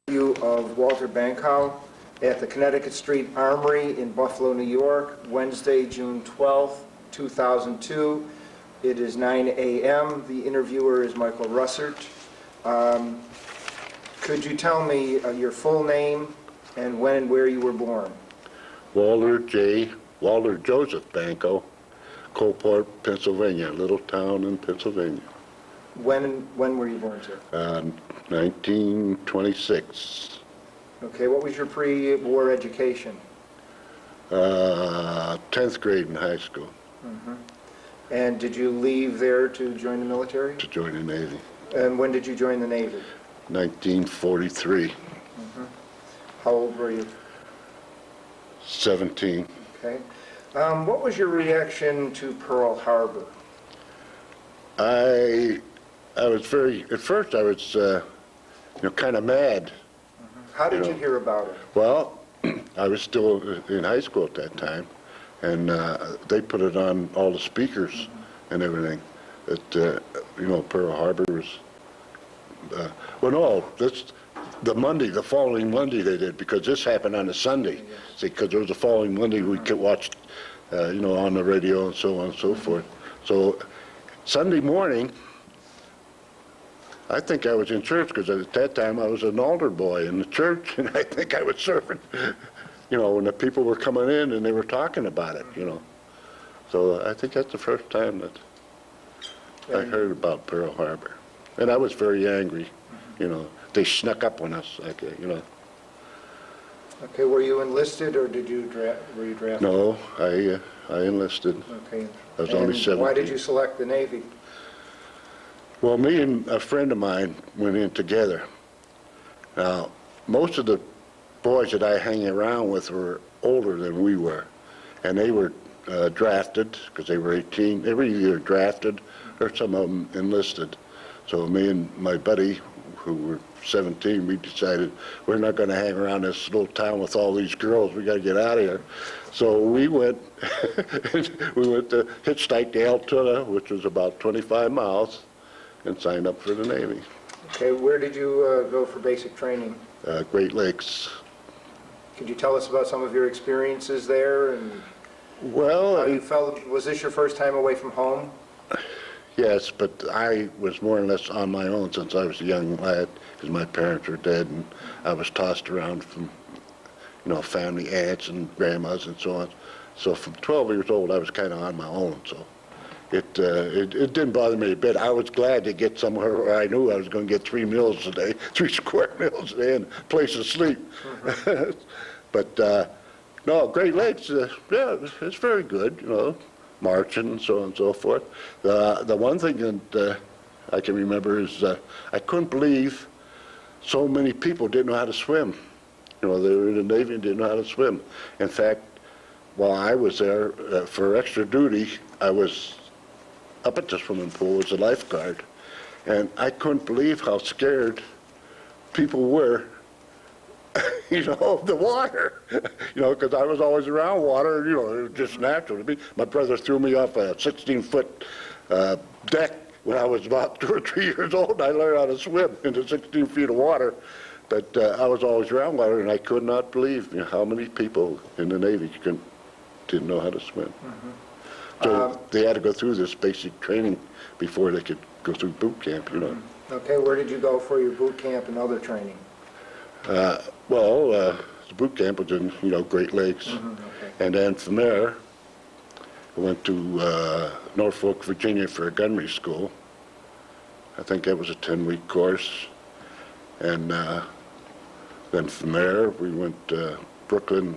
View of Walter Banko at the Connecticut Street Armory in Buffalo, New York, Wednesday, June 12th, 2002. It is 9 a.m. The interviewer is Michael Russert. Could you tell me your full name and when and where you were born? Walter Joseph Banko, Coalport, Pennsylvania, a little town in Pennsylvania. When were you born, sir? 1926. Okay, what was your pre-war education? 10th grade in high school. Mm-hmm. And did you leave there to join the military? To join the Navy. And when did you join the Navy? 1943. Mm-hmm. How old were you? 17. Okay. What was your reaction to Pearl Harbor? I was at first I was, kind of mad. Mm-hmm. How did you hear about it? Well, I was still in high school at that time, and they put it on all the speakers mm-hmm. and everything. That, Pearl Harbor was, the following Monday they did, because this happened on a Sunday. Yes. See, because it was the following Monday we could watch, on the radio and so on and so mm-hmm. forth. So Sunday morning, I think I was in church, because at that time I was an altar boy in the church, and I think I was serving, when the people were coming in and they were talking about it, So I think that's the first time that I heard about Pearl Harbor. And I was very angry, They snuck up on us, Okay, were you enlisted or were you drafted? No, I enlisted. Okay. I was only 17. Why did you select the Navy? Well, me and a friend of mine went in together. Now, most of the boys that I hang around with were older than we were, and they were drafted, because they were 18. They were either drafted or some of them enlisted. So me and my buddy, who were 17, we decided we're not going to hang around this little town with all these girls. We got to get out of here. So we went to Hitchhike to Altoona, which was about 25 miles, and signed up for the Navy. Okay, where did you go for basic training? Great Lakes. Could you tell us about some of your experiences there and well, how you felt? Was this your first time away from home? Yes, but I was more or less on my own since I was a young lad, because my parents were dead, and I was tossed around from, family aunts and grandmas and so on. So from 12 years old, I was kind of on my own. So it didn't bother me a bit. I was glad to get somewhere where I knew I was going to get 3 meals a day, 3 square meals a day, and a place to sleep. Mm-hmm. But no, Great Lakes, it's very good, marching and so on and so forth. The one thing that I can remember is I couldn't believe so many people didn't know how to swim. They were in the Navy and didn't know how to swim. In fact, while I was there for extra duty, I was up at the swimming pool as a lifeguard, and I couldn't believe how scared people were of the water, because I was always around water, it was just natural to me. My brother threw me off a 16-foot deck when I was about 2 or 3 years old, and I learned how to swim into 16 feet of water. But I was always around water, and I could not believe how many people in the Navy didn't know how to swim. Mm-hmm. So they had to go through this basic training before they could go through boot camp, Mm-hmm. Okay, where did you go for your boot camp and other training? The boot camp was in, Great Lakes. Mm-hmm, okay. And then from there, I went to Norfolk, Virginia for a gunnery school. I think that was a 10-week course. And then from there, we went to Brooklyn,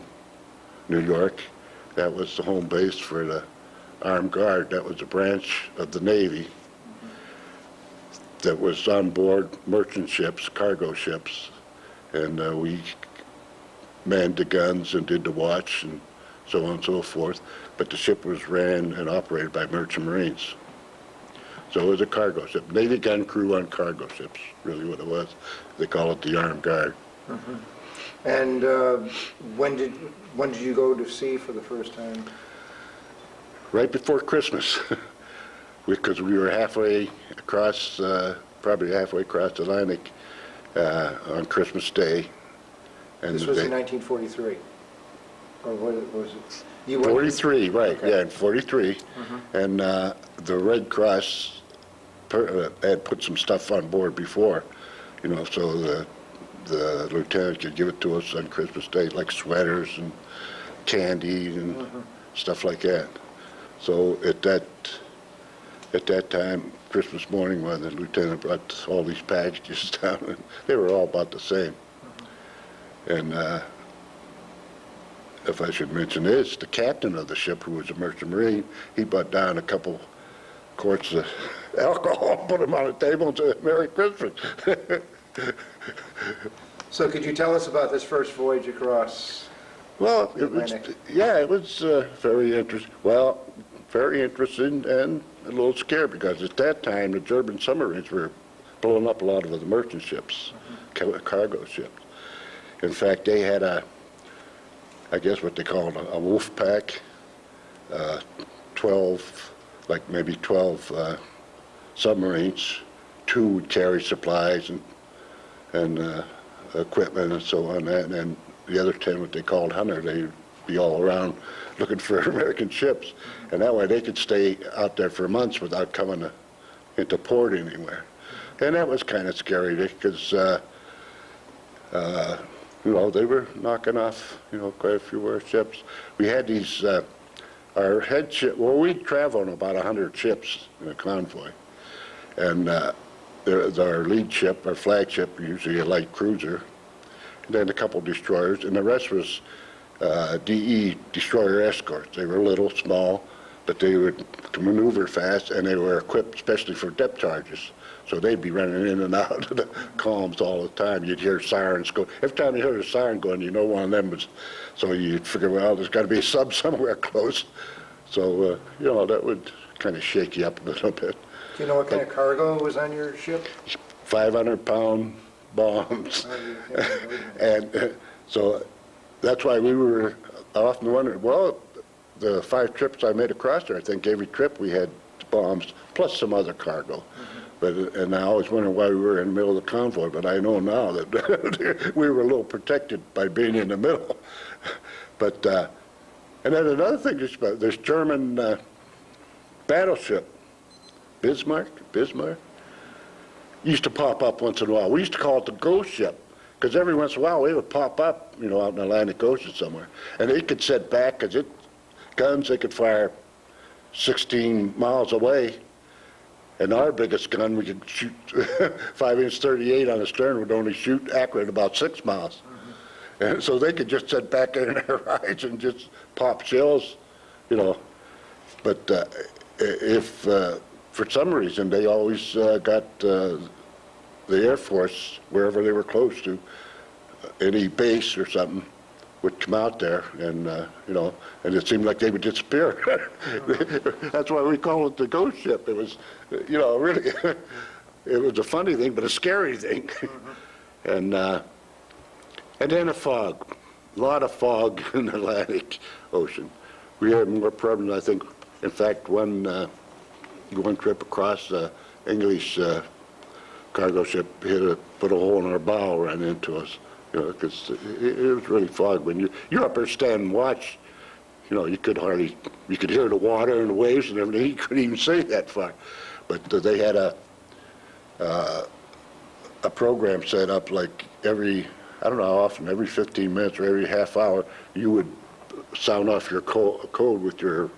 New York. That was the home base for the Armed Guard. That was a branch of the Navy that was on board merchant ships, cargo ships. And we manned the guns and did the watch and so on and so forth. But the ship was ran and operated by merchant marines. So it was a cargo ship. Navy gun crew on cargo ships, really what it was. They call it the Armed Guard. Mm-hmm. And when did you go to sea for the first time? Right before Christmas, because we were halfway across, probably halfway across the Atlantic, on Christmas Day. And This was in 1943? Or what was it? You went- 43, right, Okay. yeah, in 43. And the Red Cross had put some stuff on board before, you know, so the lieutenant could give it to us on Christmas Day, like sweaters and candy and stuff like that. So at that time, Christmas morning, when the lieutenant brought all these packages down, they were all about the same. And if I should mention this, the captain of the ship, who was a merchant marine, he brought down a couple quarts of alcohol, put them on the table and said, "Merry Christmas." So could you tell us about this first voyage across? Well, The it was, Atlantic. yeah, it was very interesting. Well, very interesting and a little scary, because at that time, the German submarines were blowing up a lot of the merchant ships, cargo ships. In fact, they had I guess what they called a wolf pack, 12, like maybe 12 submarines. 2 would carry supplies and equipment and so on, and then the other 10, what they called hunter, they'd be all around looking for American ships. And that way they could stay out there for months without coming into port anywhere. And that was kind of scary, because you know, they were knocking off, you know, quite a few of our ships. We had these, our head ship, well, we'd travel on about 100 ships in a convoy. And our lead ship, our flagship, usually a light cruiser, and then a couple destroyers, and the rest was DE, destroyer escorts. They were little, small, but they would maneuver fast, and they were equipped especially for depth charges. So they'd be running in and out of the columns all the time. You'd hear sirens go. Every time you heard a siren going, you know one of them was, so you'd figure, well, there's got to be a sub somewhere close. So, you know, that would kind of shake you up a little bit. Do you know what kind of cargo was on your ship? 500-pound bombs. And so that's why we were often wondering, well, the 5 trips I made across there, I think every trip we had bombs, plus some other cargo. And I always wondered why we were in the middle of the convoy, but I know now that we were a little protected by being in the middle. But, and then another thing, this German battleship, Bismarck, used to pop up once in a while. We used to call it the ghost ship, because every once in a while it would pop up, you know, out in the Atlantic Ocean somewhere. And they could set back, because guns, they could fire 16 miles away. And our biggest gun, we could shoot 5-inch 38 on the stern, would only shoot accurate about 6 miles. And so they could just sit back in their rides and just pop shells, you know. But if, for some reason, they always got the Air Force, wherever they were close to, any base or something, would come out there, and you know, and it seemed like they would disappear. That's why we call it the ghost ship. It was, you know, really, it was a funny thing, but a scary thing. And then a fog, a lot of fog in the Atlantic Ocean. We had more problems, I think. In fact, one trip across the English cargo ship put a hole in our bow, ran into us. You know, because it was really fog. When you're up there standing and watch, you know, you could hear the water and the waves and everything. You couldn't even see that far. But they had a program set up, like I don't know how often, every 15 minutes or every half hour, you would sound off your code with your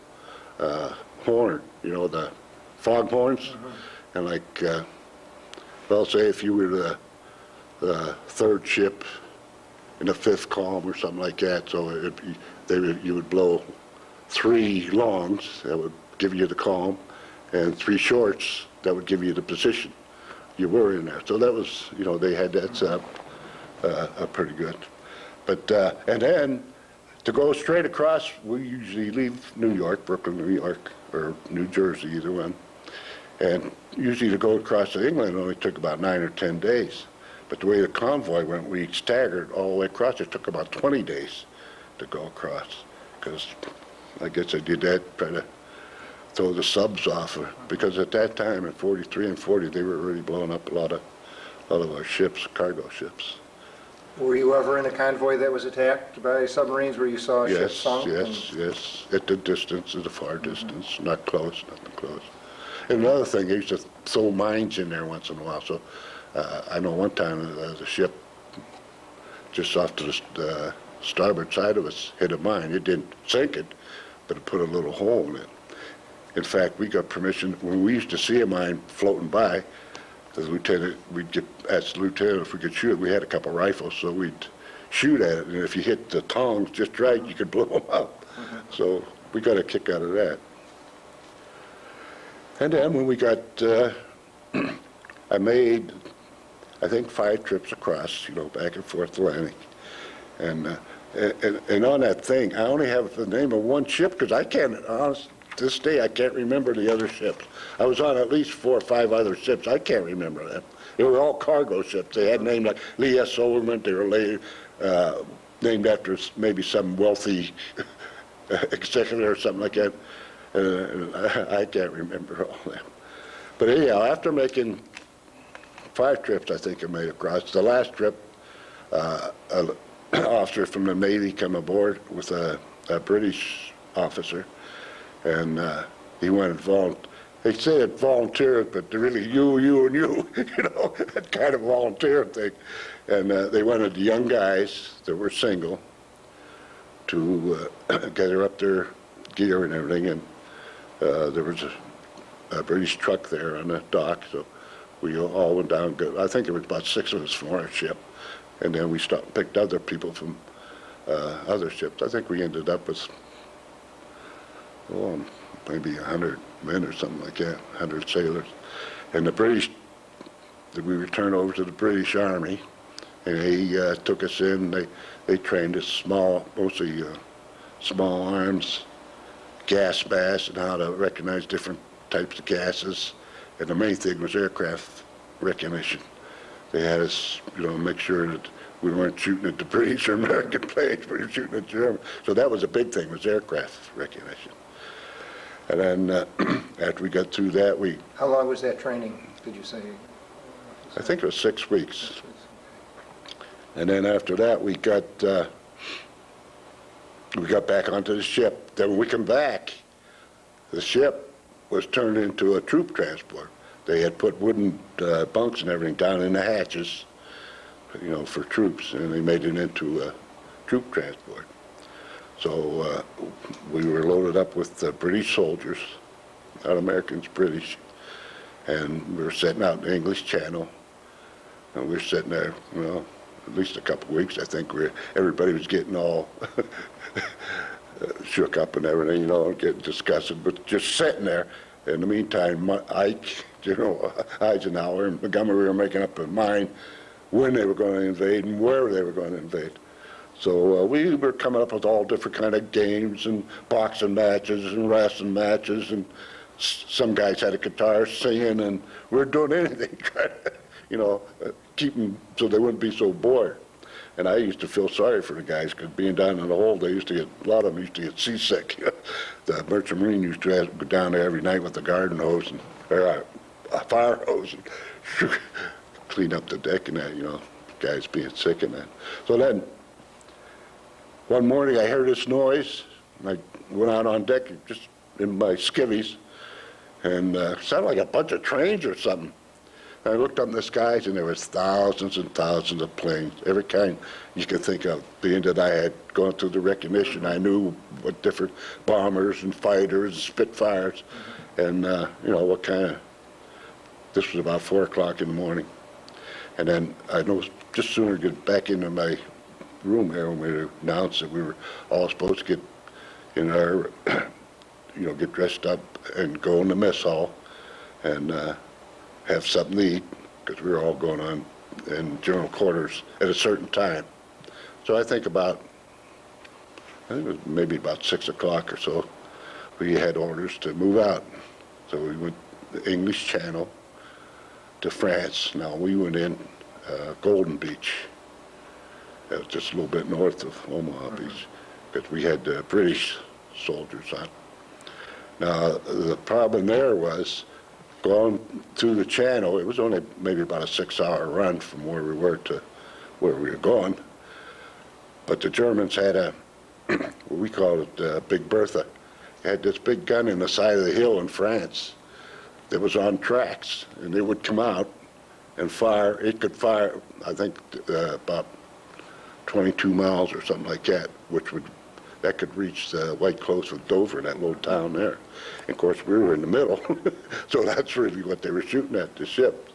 horn, you know, the fog horns. And like, well, say if you were the 3rd ship in the 5th column or something like that, so you would blow 3 longs, that would give you the column, and 3 shorts, that would give you the position you were in there. So that was, you know, they had that set up pretty good. But, and then to go straight across, we usually leave New York, Brooklyn, New York, or New Jersey, either one. And usually to go across to England only took about 9 or 10 days. But the way the convoy went, we staggered all the way across. It took about 20 days to go across, because I guess I did that, try to throw the subs off, because at that time in 43 and 40, they were already blowing up a lot all of our ships, cargo ships. Were you ever in a convoy that was attacked by submarines where you saw a ship Yes, sunk? yes, at the distance, at a far distance, not close, nothing close. And another thing, they used to throw mines in there once in a while, so I know one time the ship just off to the starboard side of us hit a mine. It didn't sink it, but it put a little hole in it. In fact, we got permission, when we used to see a mine floating by, as lieutenant, ask the lieutenant if we could shoot it. We had a couple rifles, so we'd shoot at it, and if you hit the tongs just right, you could blow them up. So we got a kick out of that. And then when we got, I made, I think 5 trips across, back and forth Atlantic. And on that thing, I only have the name of one ship because I can't, honestly, to this day, I can't remember the other ships. I was on at least 4 or 5 other ships. I can't remember them. They were all cargo ships. They had names like Lee S. Overman. They were later named after maybe some wealthy executive or something like that. I can't remember all them. But anyhow, after making 5 trips, I think I made across. The last trip, an officer from the Navy came aboard with a British officer. And he went and volunteered. They say it volunteered, but they're really you, and you, that kind of volunteer thing. And they wanted the young guys that were single to gather up their gear and everything. And there was a British truck there on the dock, so we all went down. I think there was about 6 of us from our ship. And then we stopped and picked other people from other ships. I think we ended up with maybe 100 men or something like that, 100 sailors. And the British, we returned over to the British Army, and they took us in. They trained us mostly small arms, gas mask, and how to recognize different types of gases. And the main thing was aircraft recognition. They had us, make sure that we weren't shooting at the British or American planes, we were shooting at German. So that was a big thing, was aircraft recognition. And then after we got through that, How long was that training, did you say? I think it was 6 weeks. And then after that, we got back onto the ship. Then when we come back, the ship was turned into a troop transport. They had put wooden bunks and everything down in the hatches, for troops, and they made it into a troop transport. So we were loaded up with British soldiers, not Americans, British, and we were sitting out in the English Channel, and we were sitting there, at least a couple of weeks, I think. Everybody was getting all shook up and everything, and getting disgusted, but just sitting there. In the meantime, Ike, Eisenhower and Montgomery were making up their mind when they were going to invade and where they were going to invade. So we were coming up with all different kind of games and boxing matches and wrestling matches, and some guys had a guitar singing, and we were doing anything, trying to, keep them so they wouldn't be so bored. And I used to feel sorry for the guys, because being down in the hold, a lot of them used to get seasick. The merchant marine used to go down there every night with a garden hose or a fire hose and clean up the deck and that, guys being sick and that. So then, one morning I heard this noise, and I went out on deck just in my skivvies, and it sounded like a bunch of trains or something. And I looked up in the skies, and there was thousands and thousands of planes, every kind you could think of. Being that I had gone through the recognition, I knew what different bombers and fighters, Spitfires, and what kind of. This was about 4 o'clock in the morning, and then I know just sooner get back into my room here when we announced that we were all supposed to get in our, get dressed up and go in the mess hall and have something to eat, because we were all going on in general quarters at a certain time. So I think it was maybe about 6 o'clock or so, we had orders to move out. So we went the English Channel to France. Now we went in Golden Beach. That was just a little bit north of Omaha Beach, because we had British soldiers on. Now, the problem there was going through the channel. It was only maybe about a 6-hour run from where we were to where we were going. But the Germans had what we call it, Big Bertha. They had this big gun in the side of the hill in France that was on tracks, and it would come out and fire. It could fire, I think, about 22 miles or something like that, that could reach the White Cliffs of Dover, that little town there. And of course, we were in the middle, so that's really what they were shooting at, the ship.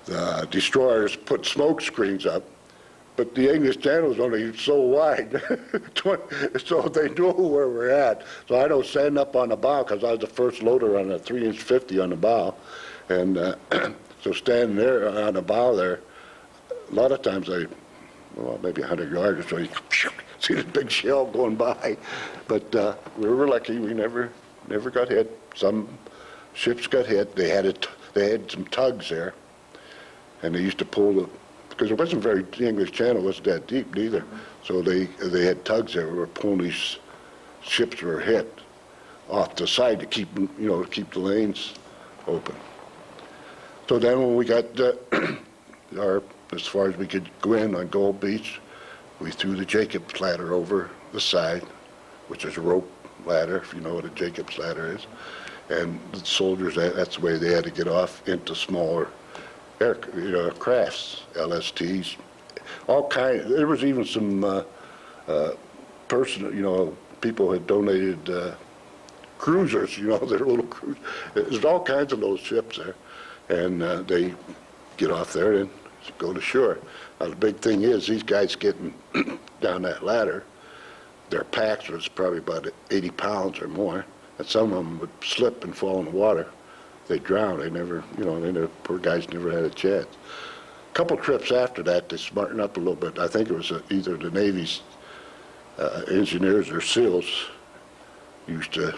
The destroyers put smoke screens up, but the English Channel was only so wide, so they knew where we're at. So I don't stand up on the bow, because I was the first loader on a 3-inch 50 on the bow, and so standing there on the bow there, a lot of times maybe 100 yards or so, you see the big shell going by. But we were lucky, we never got hit. Some ships got hit. They had some tugs there, and they used to pull because the English Channel wasn't that deep neither. So they had tugs there where pulling these ships were hit off the side to keep the lanes open. So then when we got as far as we could go in on Gold Beach, we threw the Jacob's ladder over the side, which is a rope ladder, if you know what a Jacob's ladder is. And the soldiers, that's the way they had to get off into smaller crafts, LSTs, all kinds. There was even some people had donated cruisers, their little cruisers. There's all kinds of those ships there. And they get off there and go to shore. Now, the big thing is these guys getting down that ladder, their packs was probably about 80 pounds or more, and some of them would slip and fall in the water. They drowned. Poor guys never had a chance. A couple trips after that, they smartened up a little bit. I think it was either the Navy's engineers or SEALs used to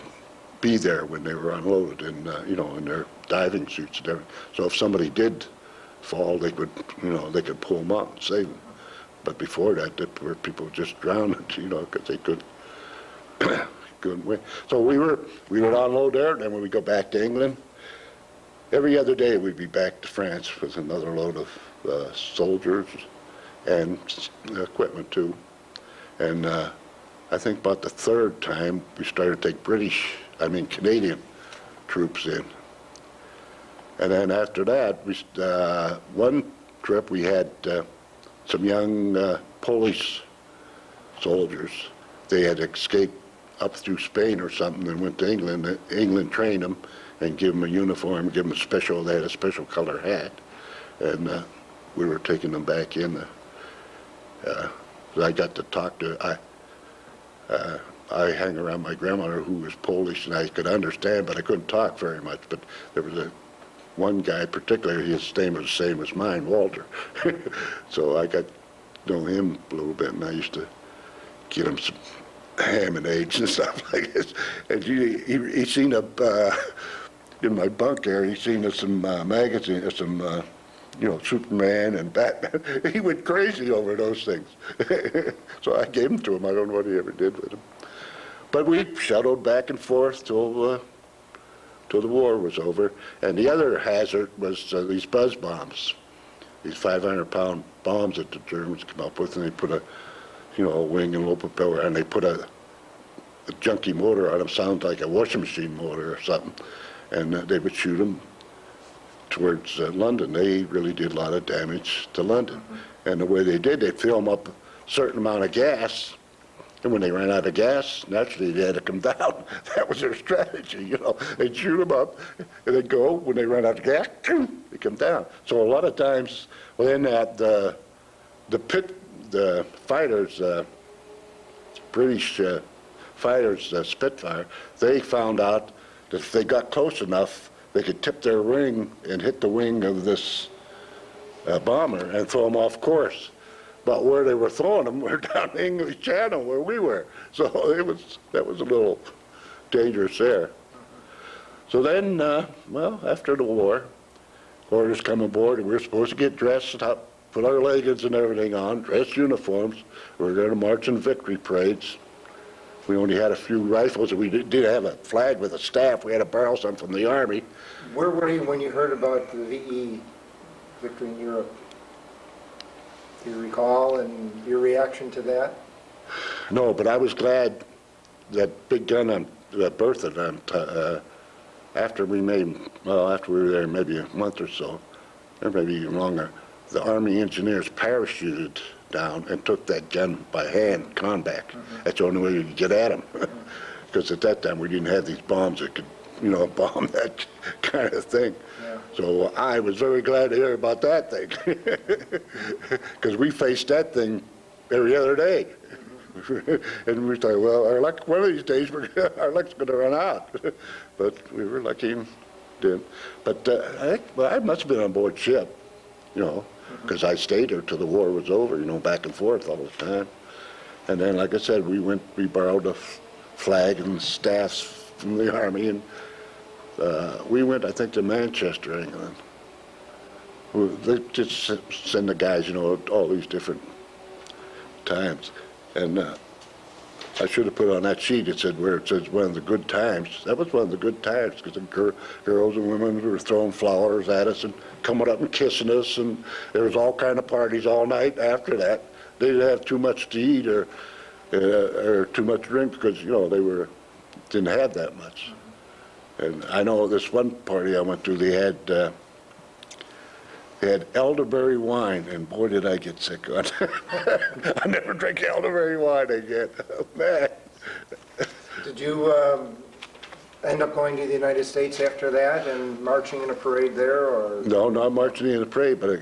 be there when they were unloaded, and in their diving suits and everything. So if somebody did fall, they could pull them up and save them. But before that, people just drowned, because they couldn't win. So we would unload there, and then when we go back to England, every other day we'd be back to France with another load of soldiers and equipment too. And I think about the third time we started to take Canadian troops in. And then after that, one trip we had some young Polish soldiers. They had escaped up through Spain or something and went to England. England trained them and give them a uniform, they had a special color hat. And we were taking them back in. I got to talk to, I hang around my grandmother who was Polish, and I could understand, but I couldn't talk very much. But there was one guy particularly, his name was the same as mine, Walter. So I got to know him a little bit, and I used to get him some ham and eggs and stuff like this. And he seen up in my bunk there, he seen some magazines, some Superman and Batman. He went crazy over those things. So I gave them to him. I don't know what he ever did with them. But we shuttled back and forth till the war was over. And the other hazard was these buzz bombs, these 500-pound bombs that the Germans came up with, and they put a wing and low propeller, and they put a junky motor on them, sounds like a washing machine motor or something, and they would shoot them towards London. They really did a lot of damage to London. Mm-hmm. And the way they did, they'd fill them up a certain amount of gas, and when they ran out of gas, naturally they had to come down. That was their strategy, They'd shoot them up, and they'd go. When they ran out of gas, they come down. So a lot of times, within that, the fighters, British fighters, Spitfire, they found out that if they got close enough, they could tip their wing and hit the wing of this bomber and throw them off course. But where they were throwing them were down the English Channel where we were. So that was a little dangerous there. So then, after the war, orders come aboard, and we were supposed to get dressed up, put our leggings and everything on, dress uniforms. We were going to march in victory parades. We only had a few rifles, and we did have a flag with a staff. We had to borrow some from the Army. Where were you when you heard about the VE victory in Europe? Do you recall and your reaction to that? No, but I was glad that big gun on Bertha, after we were there maybe a month or so, or maybe even longer, the Army engineers parachuted down and took that gun by hand, combat. That's the only way you could get at them. Because at that time we didn't have these bombs that could, bomb that kind of thing. Yeah. So I was very glad to hear about that thing. Because we faced that thing every other day. And we thought, well, our luck, one of these days, our luck's going to run out. But we were lucky and didn't. But I must have been on board ship, because I stayed there till the war was over, back and forth all the time. And then, like I said, we borrowed a flag and staffs from the Army, and we went, I think, to Manchester, England. They just send the guys, all these different times. And I should have put on that sheet, it said where it says one of the good times. That was one of the good times, because the girls and women were throwing flowers at us and coming up and kissing us, and there was all kind of parties all night after that. They didn't have too much to eat or too much drink, because, didn't have that much. And I know this one party I went to, they had elderberry wine, and boy, did I get sick on it. I never drank elderberry wine again. Oh, man. Did you end up going to the United States after that and marching in a parade there, or? No, not marching in a parade, but I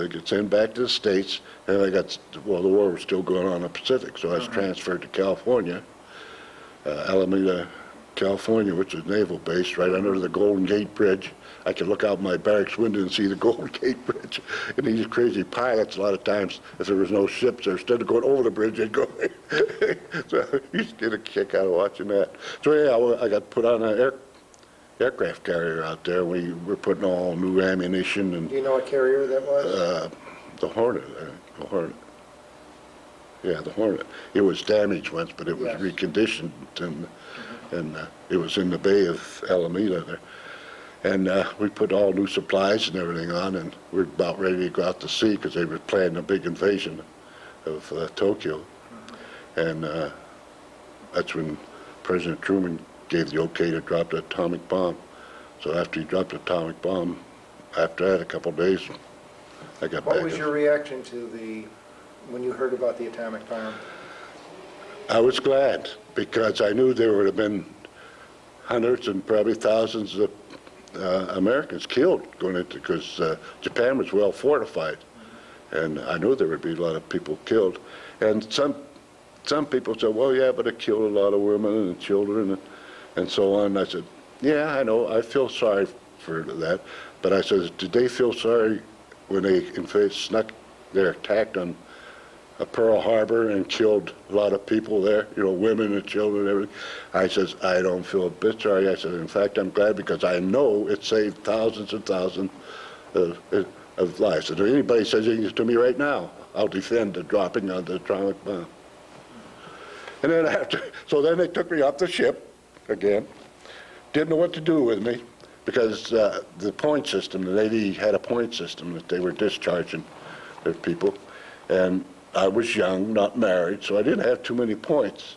got sent back to the States, and the war was still going on in the Pacific, so I was transferred to California, Alameda, California, which is naval base, right under the Golden Gate Bridge. I could look out my barracks window and see the Golden Gate Bridge. And these crazy pilots, a lot of times, if there was no ships there, instead of going over the bridge, they'd go. So I used to get a kick out of watching that. So yeah, I got put on an aircraft carrier out there. We were putting all new ammunition. And do you know what carrier that was? The Hornet, the Hornet. Yeah, the Hornet. It was damaged once, but it was reconditioned, and it was in the Bay of Alameda there. And we put all new supplies and everything on, and we're about ready to go out to sea because they were planning a big invasion of Tokyo. And that's when President Truman gave the okay to drop the atomic bomb. So after he dropped the atomic bomb, after that, a couple of days, I got back. What was your reaction when you heard about the atomic bomb? I was glad, because I knew there would have been hundreds and probably thousands of Americans killed going into, because Japan was well fortified, and I knew there would be a lot of people killed. And some people said, well, yeah, but it killed a lot of women and children and so on. And I said, yeah, I know, I feel sorry for that. But I said, did they feel sorry when they in fact snuck their attack on Pearl Harbor and killed a lot of people there, women and children and everything? I says, I don't feel a bit sorry. I said, in fact, I'm glad, because I know it saved thousands and thousands of lives. And if anybody says anything to me right now, I'll defend the dropping of the atomic bomb. And then so then they took me off the ship again. Didn't know what to do with me, because the point system, the Navy had a point system that they were discharging their people. And I was young, not married, so I didn't have too many points.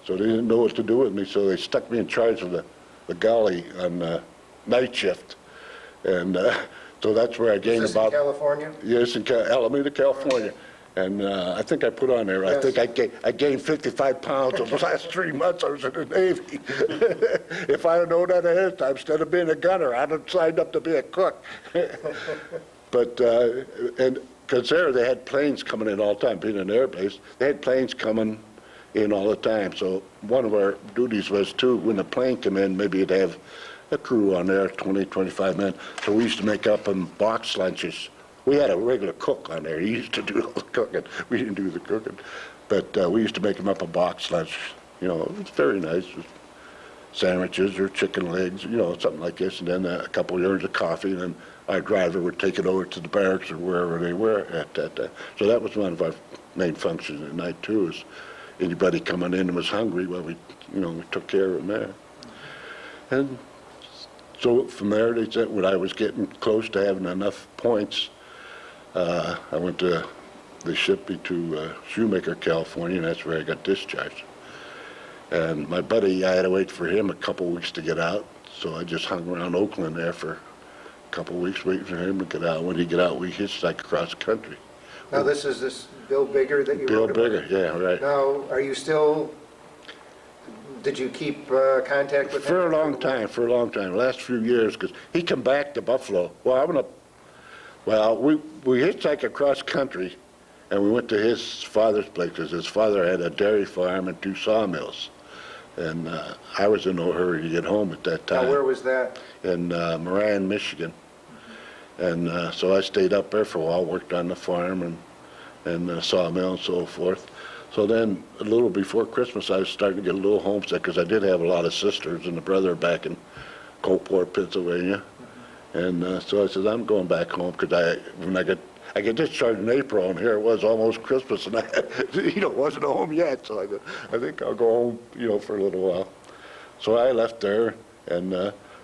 So they didn't know what to do with me, so they stuck me in charge of the galley on night shift. And so that's where I gained Is this in California? Yes, in Alameda, California. And I think I put on there, yes. I think I gained 55 pounds over the last 3 months I was in the Navy. If I had known that ahead of time, instead of being a gunner, I'd have signed up to be a cook. But, and because they had planes coming in all the time, being an air base, they had planes coming in all the time. So one of our duties was, too, when the plane came in, maybe you'd have a crew on there, 20, 25 men. So we used to make up them box lunches. We had a regular cook on there. He used to do all the cooking. We didn't do the cooking. But we used to make them up a box lunch. It was very nice. Sandwiches or chicken legs, something like this, and then a couple of yards of coffee, and then our driver would take it over to the barracks or wherever they were at that time. So that was one of our main functions at night, too, anybody coming in was hungry, well, we took care of them there. And so from there, they said when I was getting close to having enough points, I went to, they shipped me to Shoemaker, California, and that's where I got discharged. And my buddy, I had to wait for him a couple weeks to get out, so I just hung around Oakland there for a couple weeks waiting for him to get out. When he get out, we hitchhiked across the country. Now, this is this Bill Bigger that you Bill wrote about? Bigger, yeah, right. Now, are you still, did you keep contact with him? For a long time. The last few years, because he come back to Buffalo. Well, we hitchhiked across country, and we went to his father's place, because his father had a dairy farm and 2 sawmills. And I was in no hurry to get home at that time. Now, where was that? In Moran, Michigan. And so I stayed up there for a while, worked on the farm and sawmill and so forth. So then, a little before Christmas, I was starting to get a little homesick, because I did have a lot of sisters and a brother back in Coalport, Pennsylvania. And so I said, I'm going back home, because when I get discharged in April, and here it was almost Christmas, and I wasn't home yet. So I think I'll go home, for a little while. So I left there and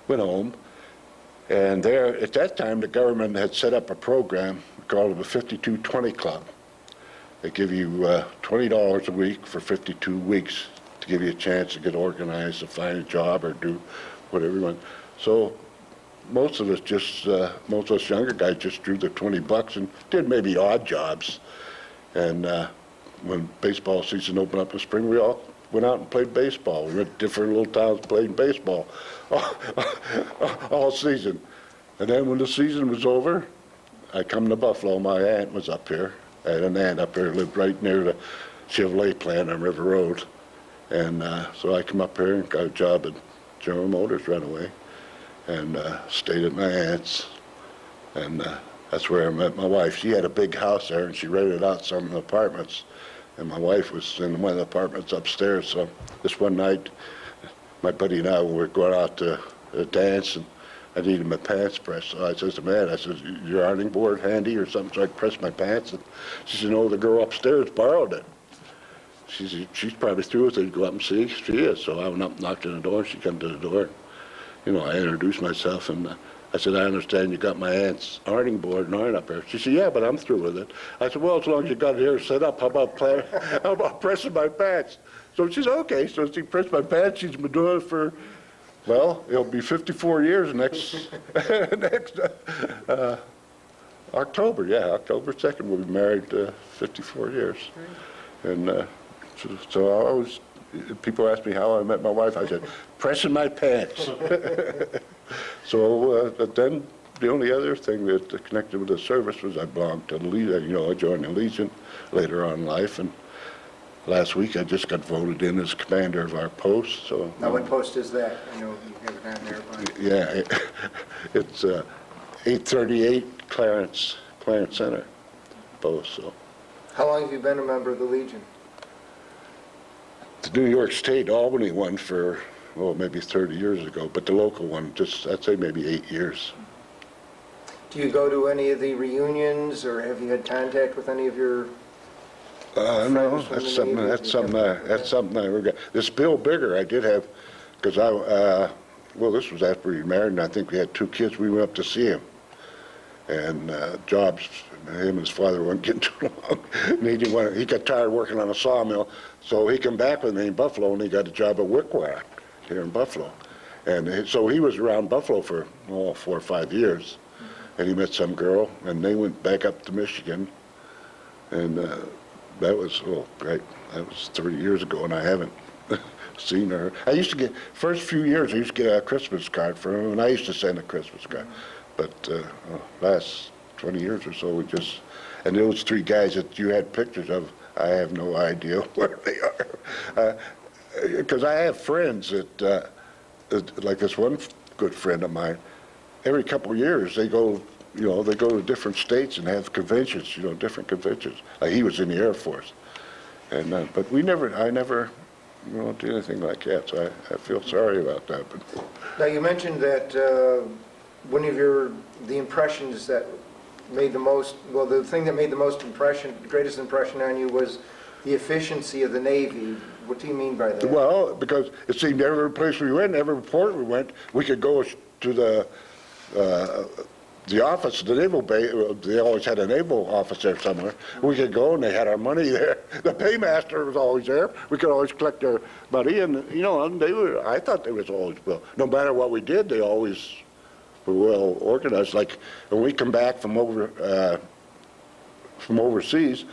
went home. And there, at that time, the government had set up a program called the 5220 Club. They give you $20 a week for 52 weeks to give you a chance to get organized, to find a job or do whatever you want. So most of us younger guys just drew the $20 and did maybe odd jobs. And when baseball season opened up in the spring, we all went out and played baseball. We went to different little towns playing baseball all season. And then when the season was over, I come to Buffalo. My aunt was up here. I had an aunt up here who lived right near the Chevrolet plant on River Road. And so I come up here and got a job at General Motors right away, and stayed at my aunt's. And that's where I met my wife. She had a big house there, and she rented out some of the apartments. And my wife was in one of the apartments upstairs. So this one night, my buddy and I were going out to a dance, and I needed my pants pressed. So I says to my aunt, I says, your ironing board handy or something so I can press my pants? And she said, no, the girl upstairs borrowed it. She said, she's probably through with it. Go up and see. She is. So I went up and knocked on the door. She come to the door. I introduced myself, and I said, I understand you got my aunt's ironing board and iron up there. She said, yeah, but I'm through with it. I said, well, as long as you got it here set up, how about pressing my pants? So she said, okay. So she pressed my pants. She's been doing it for, well, it'll be 54 years next October. Yeah, October 2nd, we'll be married 54 years. And so I always, people ask me how I met my wife. I said, pressing my pants. So then the only other thing that connected with the service was I belonged to the Legion. I joined the Legion later on in life, and last week I just got voted in as commander of our post. So now, what post is that? I know you have it on there. But... yeah, it's 838 Clarence Center post. So. How long have you been a member of the Legion? The New York State Albany one for, maybe 30 years ago, but the local one, I'd say maybe 8 years. Do you go to any of the reunions, or have you had contact with any of your no, that's something I regret. This Bill Bigger I did have, because this was after we married, and I think we had 2 kids. We went up to see him. And jobs, him and his father weren't getting too along. And he got tired working on a sawmill, so he came back with me in Buffalo, and he got a job at Wickwire here in Buffalo. And so he was around Buffalo for 4 or 5 years. And he met some girl, and they went back up to Michigan. And that was, great. That was 30 years ago, and I haven't seen her. I used to get, first few years, I used to get a Christmas card from him, and I used to send a Christmas card. But last 20 years or so, and those 3 guys that you had pictures of, I have no idea where they are. Because I have friends that, like this one good friend of mine, every couple of years they go to different states and have conventions, different conventions. Like he was in the Air Force. And but I never did anything like that, so I feel sorry about that. But. Now, you mentioned that one of the impressions that made the most, the thing that made the greatest impression on you was The efficiency of the Navy, what do you mean by that? Well, because it seemed every place we went, every port we went, we could go to the office, the naval base. They always had a naval office there somewhere. We could go and they had our money there. The paymaster was always there. We could always collect our money, and you know, I thought they was always well. No matter what we did, they always were well organized. Like when we come back from overseas,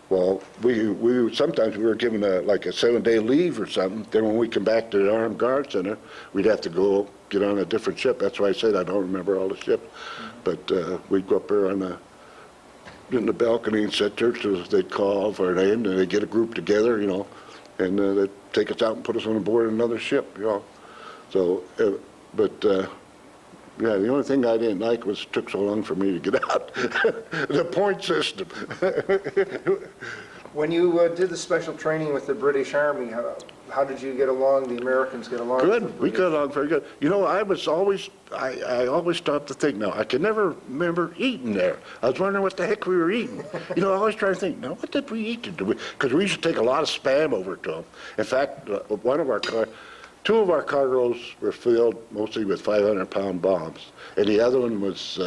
well, we sometimes we were given like a 7-day leave or something. Then when we come back to the Armed Guard Center, we'd have to go get on a different ship. That's why I said I don't remember all the ships. But we'd go up there in the balcony and sit there till they'd call for our name, and they'd get a group together, you know, and they'd take us out and put us on board another ship, you know. So, yeah, the only thing I didn't like was it took so long for me to get out. The point system. When you did the special training with the British Army, how did you get along, the Americans get along? Good. We got along very good. You know, I always stopped to think now. I could never remember eating there. I was wondering what the heck we were eating. You know, I always try to think, now, what did we eat? Because we used to take a lot of Spam over to them. In fact, two of our cargoes were filled mostly with 500-pound bombs, and the other one was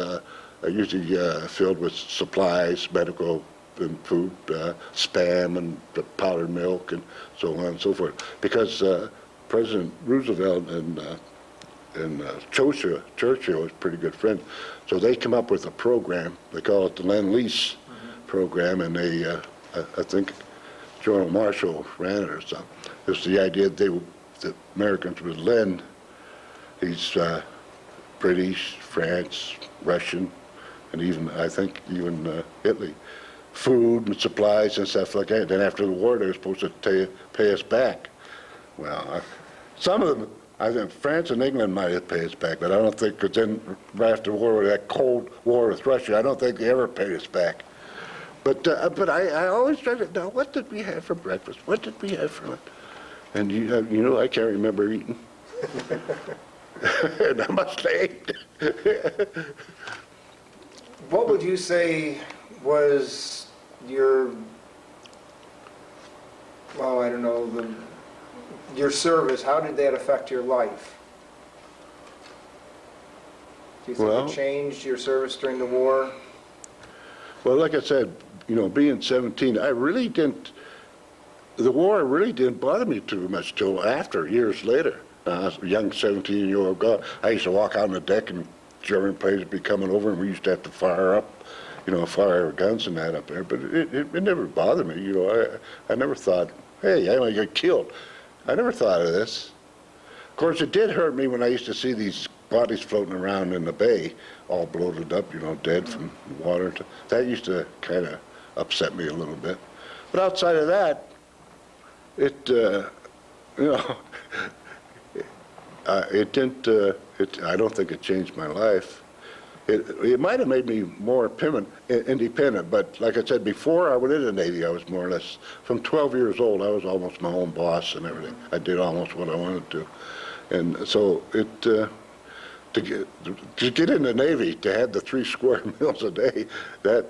usually filled with supplies, medical and food, Spam and powdered milk and so on and so forth. Because President Roosevelt and Churchill was pretty good friends, so they come up with a program. They call it the Lend-Lease program, and they, I think, General Marshall ran it or something. It's the idea that the Americans would lend these British, France, Russian, and even, I think, even Italy, food and supplies and stuff like that. Then after the war, they were supposed to pay us back. Well, some of them, I think France and England might have paid us back, but I don't think, because then right after the war, that Cold War with Russia, I don't think they ever paid us back. But I always try to, now, what did we have for breakfast? What did we have for lunch? And you know, I can't remember eating. And I must have ate. What would you say was your, well, I don't know, your service? How did that affect your life? Do you think it changed your service during the war? Well, like I said, you know, being 17, I really didn't. The war really didn't bother me too much till after, years later. I was a young 17-year-old guy. I used to walk out on the deck and German planes would be coming over and we used to have to fire our guns and that up there. But it never bothered me, you know. I never thought, hey, I might get killed. I never thought of this. Of course, it did hurt me when I used to see these bodies floating around in the bay, all bloated up, you know, dead from water. That used to kind of upset me a little bit. But outside of that, it, you know, it didn't, I don't think it changed my life. It might have made me more independent, but like I said, before I went into the Navy, I was more or less, from 12 years old, I was almost my own boss and everything. I did almost what I wanted to. And so to get in the Navy, to have the 3 square meals a day, that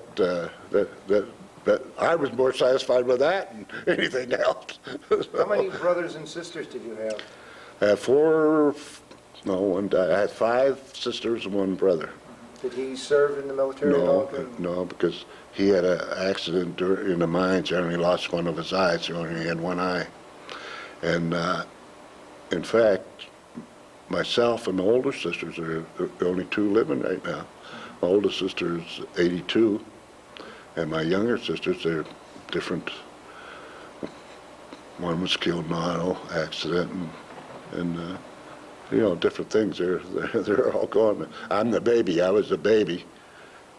I was more satisfied with that than anything else. How many brothers and sisters did you have? I had 4, no, one died. I had 5 sisters and 1 brother. Did he serve in the military at all? No, because he had an accident in the mines and he lost one of his eyes. He only had 1 eye. And in fact, myself and my older sisters are the only 2 living right now. My older sister is 82. And my younger sisters, they're different. One was killed in an auto accident, and you know, different things. They're all gone. I'm the baby. I was the baby.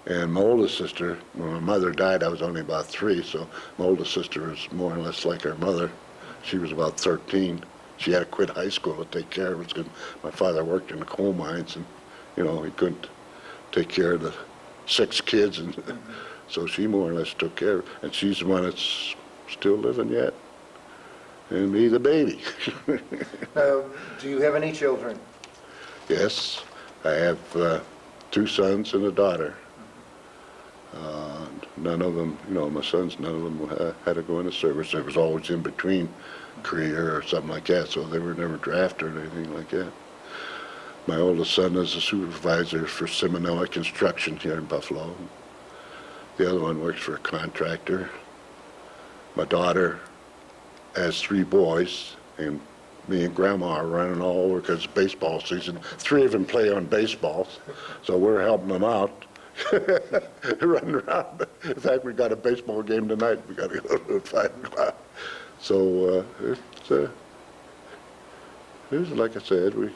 And my oldest sister, when my mother died, I was only about 3, so my oldest sister was more or less like her mother. She was about 13. She had to quit high school to take care of us because my father worked in the coal mines, and you know, he couldn't take care of the 6 kids, and so she more or less took care of it. And she's the one that's still living yet. And me, the baby. Do you have any children? Yes, I have 2 sons and a daughter. None of them, my sons, none of them had to go into service. There was always in between career or something like that, so they were never drafted or anything like that. My oldest son is a supervisor for Seaman Construction here in Buffalo. The other one works for a contractor. My daughter has 3 boys, and me and Grandma are running all over because it's baseball season. 3 of them play on baseballs, so we're helping them out. Running around. In fact, we got a baseball game tonight. We got to go to 5 o'clock. So it's like I said, we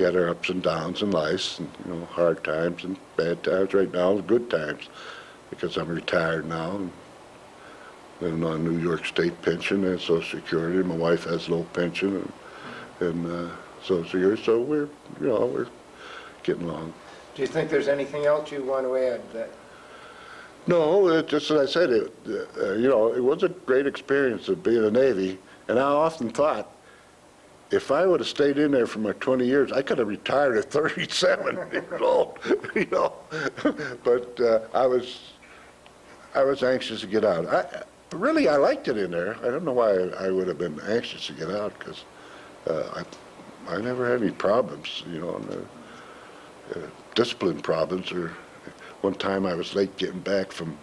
had our ups and downs in life, and hard times and bad times. Right now, good times, because I'm retired now, and living on New York State pension and Social Security. My wife has a low pension and Social Security, so we're getting along. Do you think there's anything else you want to add? No, just as I said, it was a great experience of being in the Navy, and I often thought, if I would have stayed in there for my 20 years, I could have retired at 37 years old, But I was anxious to get out. I liked it in there. I don't know why I would have been anxious to get out, because I never had any problems, discipline problems. Or one time I was late getting back from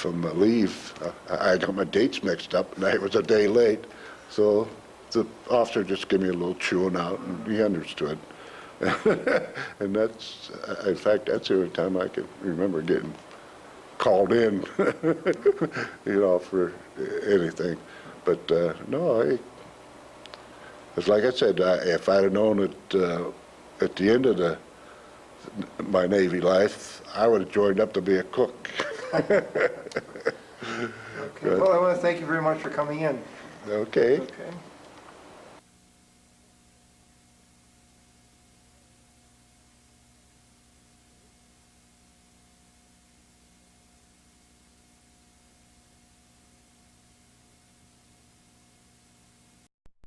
leave. I got my dates mixed up, and I was a day late. So the officer just gave me a little chewing out, and he understood. And in fact, that's the only time I can remember getting called in, for anything. But no, it's like I said, if I'd have known at the end of my Navy life, I would have joined up to be a cook. Okay. Well, I want to thank you very much for coming in. Okay. Okay.